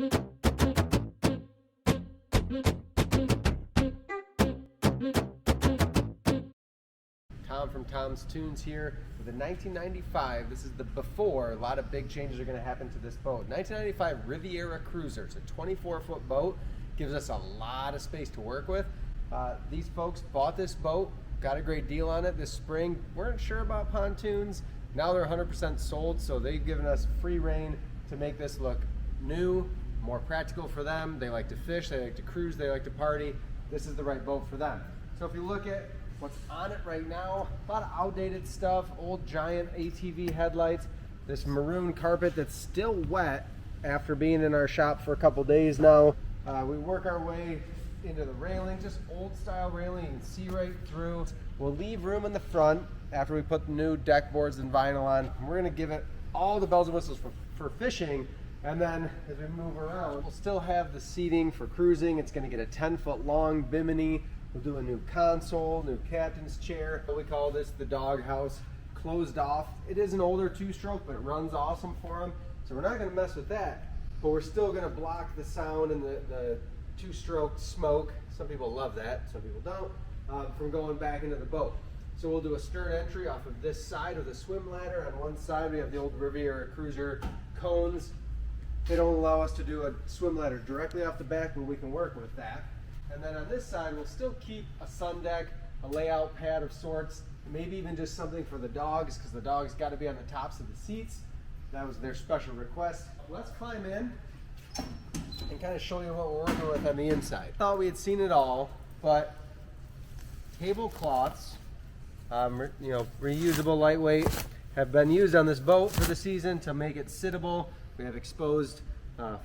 Tom from Tom's Toons here with a 1995. This is the before. A lot of big changes are going to happen to this boat. 1995 Riviera Cruiser. It's a 24-foot boat. Gives us a lot of space to work with. These folks bought this boat, got a great deal on it this spring. Weren't sure about pontoons. Now they're 100% sold, so they've given us free reign to make this look new, more practical for them. They like to fish, they like to cruise, they like to party. This is the right boat for them. So if you look at what's on it right now, a lot of outdated stuff, old giant ATV headlights, this maroon carpet that's still wet after being in our shop for a couple days now. We work our way into the railing, just old style railing, you can see right through. We'll leave room in the front after we put the new deck boards and vinyl on. We're gonna give it all the bells and whistles for fishing, and then as we move around, we'll still have the seating for cruising. It's gonna get a 10-foot long bimini. We'll do a new console, new captain's chair. We call this the dog house, closed off. It is an older two-stroke, but it runs awesome for them. So we're not gonna mess with that, but we're still gonna block the sound and the two-stroke smoke. Some people love that, some people don't, from going back into the boat. So we'll do a stern entry off of this side of the swim ladder. On one side we have the old Riviera Cruiser cones. They don't allow us to do a swim ladder directly off the back, but we can work with that. And then on this side we'll still keep a sun deck, a layout pad of sorts, maybe even just something for the dogs, because the dogs got to be on the tops of the seats. That was their special request. Let's climb in and kind of show you what we're working with on the inside. Thought we had seen it all, but tablecloths, reusable, lightweight, have been used on this boat for the season to make it sittable. We have exposed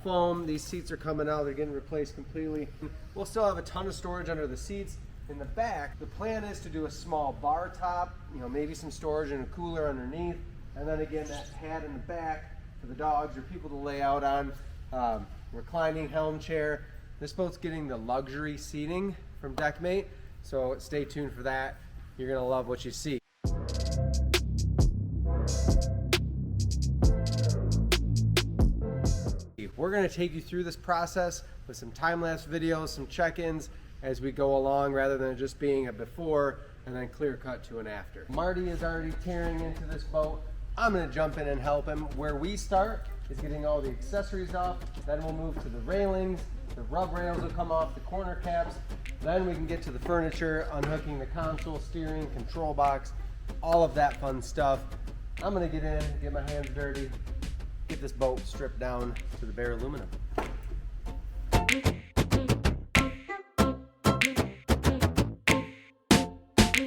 foam. These seats are coming out, they're getting replaced completely. We'll still have a ton of storage under the seats. In the back, the plan is to do a small bar top, maybe some storage and a cooler underneath, and then again that pad in the back for the dogs or people to lay out on. Reclining helm chair. This boat's getting the luxury seating from Deckmate, so stay tuned for that. You're gonna love what you see. We're gonna take you through this process with some time-lapse videos, some check-ins as we go along, rather than just being a before and then clear cut to an after. Marty is already tearing into this boat. I'm gonna jump in and help him. Where we start is getting all the accessories off, then we'll move to the railings, the rub rails will come off, the corner caps, then we can get to the furniture, unhooking the console, steering, control box, all of that fun stuff. I'm gonna get in, get my hands dirty, get this boat stripped down to the bare aluminum.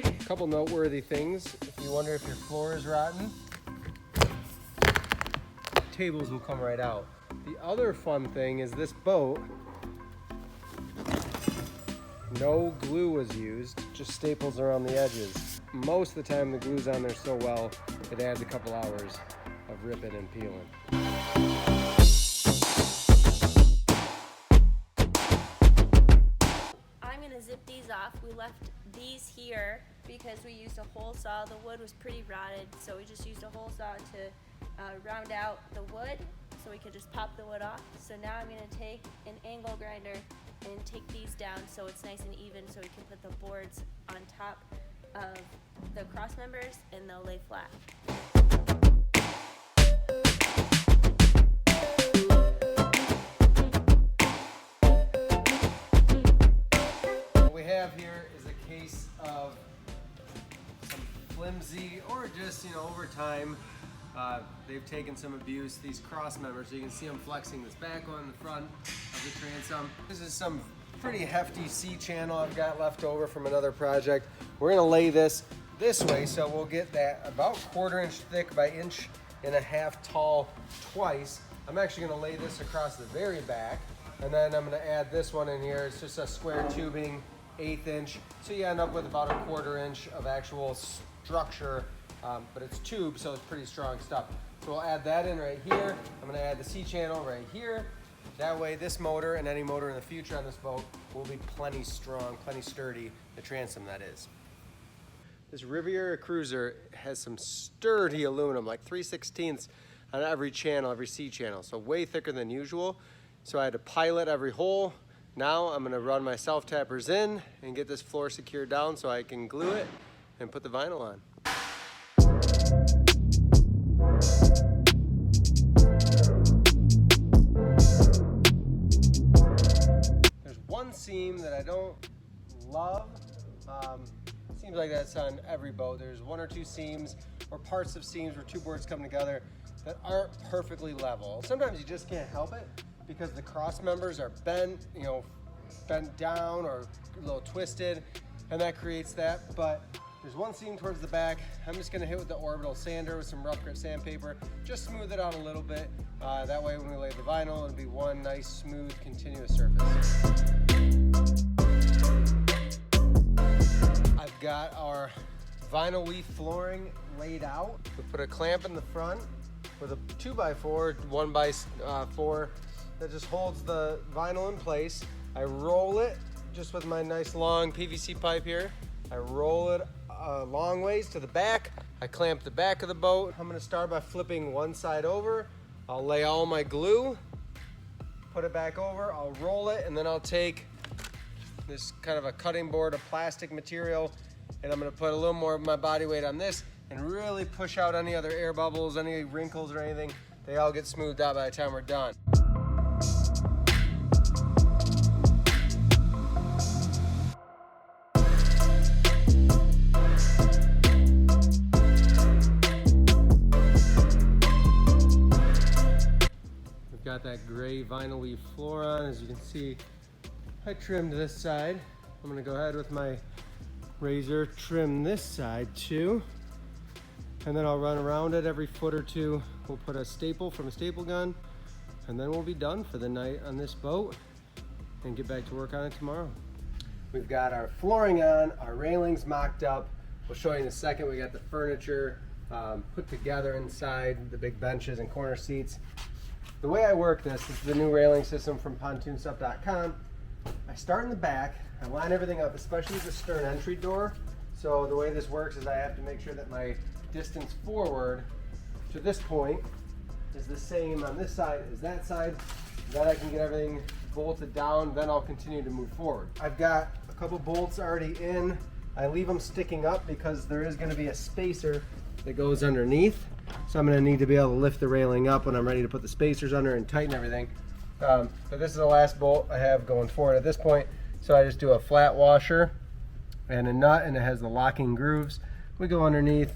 A couple noteworthy things. If you wonder if your floor is rotten, tables will come right out. The other fun thing is this boat, no glue was used, just staples around the edges. Most of the time the glue's on there so well, it adds a couple hours of ripping and peeling. I'm gonna zip these off. We left these here because we used a hole saw. The wood was pretty rotted, so we just used a hole saw to round out the wood so we could just pop the wood off. So now I'm going to take an angle grinder and take these down so it's nice and even, so we can put the boards on top of the cross members and they'll lay flat. What we have here is a case of some flimsy, or just, over time, they've taken some abuse, these cross members. So you can see them flexing this back on the front of the transom. This is some pretty hefty C-channel I've got left over from another project. We're gonna lay this way, so we'll get that about 1/4 inch thick by 1.5 inch tall twice. I'm actually gonna lay this across the very back, and then I'm gonna add this one in here. It's just a square tubing, 1/8 inch. So you end up with about 1/4 inch of actual structure. But it's tube, so it's pretty strong stuff. So we'll add that in right here. I'm gonna add the C-channel right here. That way this motor and any motor in the future on this boat will be plenty strong, plenty sturdy, the transom that is. This Riviera Cruiser has some sturdy aluminum, like 3/16 on every channel, every C-channel, so way thicker than usual. So I had to pilot every hole. Now I'm gonna run my self-tappers in and get this floor secured down so I can glue it and put the vinyl on. There's one seam that I don't love. Seems like that's on every boat. There's one or two seams or parts of seams where two boards come together that aren't perfectly level. Sometimes you just can't help it because the cross members are bent, bent down or a little twisted, and that creates that. But there's one seam towards the back. I'm just gonna hit with the orbital sander with some rough grit sandpaper, just smooth it out a little bit. That way when we lay the vinyl, it'll be one nice, smooth, continuous surface. I've got our vinyl leaf flooring laid out. We put a clamp in the front with a 2x4, 1x4 that just holds the vinyl in place. I roll it just with my nice long PVC pipe here. I roll it long ways to the back. I clamp the back of the boat. I'm gonna start by flipping one side over. I'll lay all my glue, put it back over, I'll roll it, and then I'll take this kind of a cutting board of plastic material, and I'm gonna put a little more of my body weight on this and really push out any other air bubbles, any wrinkles or anything. They all get smoothed out by the time we're done. We've got that gray vinyl leaf floor on. As you can see, I trimmed this side. I'm gonna go ahead with my razor, trim this side too. And then I'll run around it every foot or two. We'll put a staple from a staple gun, and then we'll be done for the night on this boat and get back to work on it tomorrow. We've got our flooring on, our railings mocked up. We'll show you in a second. We got the furniture put together inside, the big benches and corner seats. The way I work this is the new railing system from pontoonstuff.com. I start in the back, I line everything up, especially the stern entry door. So the way this works is I have to make sure that my distance forward to this point is the same on this side as that side. Then I can get everything bolted down, then I'll continue to move forward. I've got a couple bolts already in. I leave them sticking up because there is going to be a spacer that goes underneath. So I'm going to need to be able to lift the railing up when I'm ready to put the spacers under and tighten everything. But this is the last bolt I have going forward at this point. So I just do a flat washer and a nut, and it has the locking grooves. We go underneath,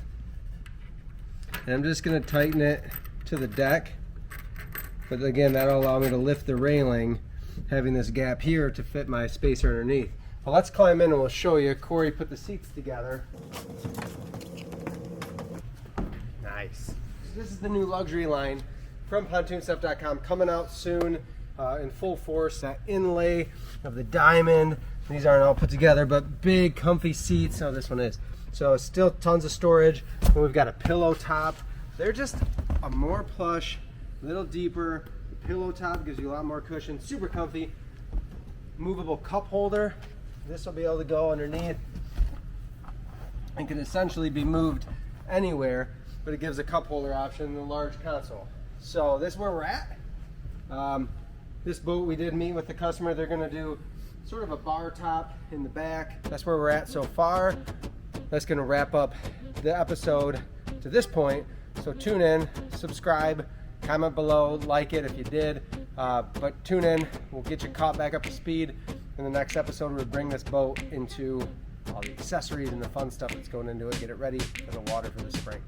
and I'm just going to tighten it to the deck. But again, that'll allow me to lift the railing, having this gap here to fit my spacer underneath. Well, let's climb in and we'll show you. Corey put the seats together. Nice. So this is the new luxury line from pontoonstuff.com, coming out soon in full force. That inlay of the diamond. These aren't all put together, but big comfy seats. Oh, this one is. So still tons of storage. And we've got a pillow top. They're just a more plush, a little deeper. The pillow top gives you a lot more cushion. Super comfy. Movable cup holder. This will be able to go underneath and can essentially be moved anywhere, but it gives a cup holder option and a large console. So this is where we're at. This boat, we did meet with the customer. They're gonna do sort of a bar top in the back. That's where we're at so far. That's gonna wrap up the episode to this point. So tune in, subscribe, comment below, like it if you did. But tune in, we'll get you caught back up to speed. In the next episode, we'll bring this boat into all the accessories and the fun stuff that's going into it, get it ready for the water for the spring.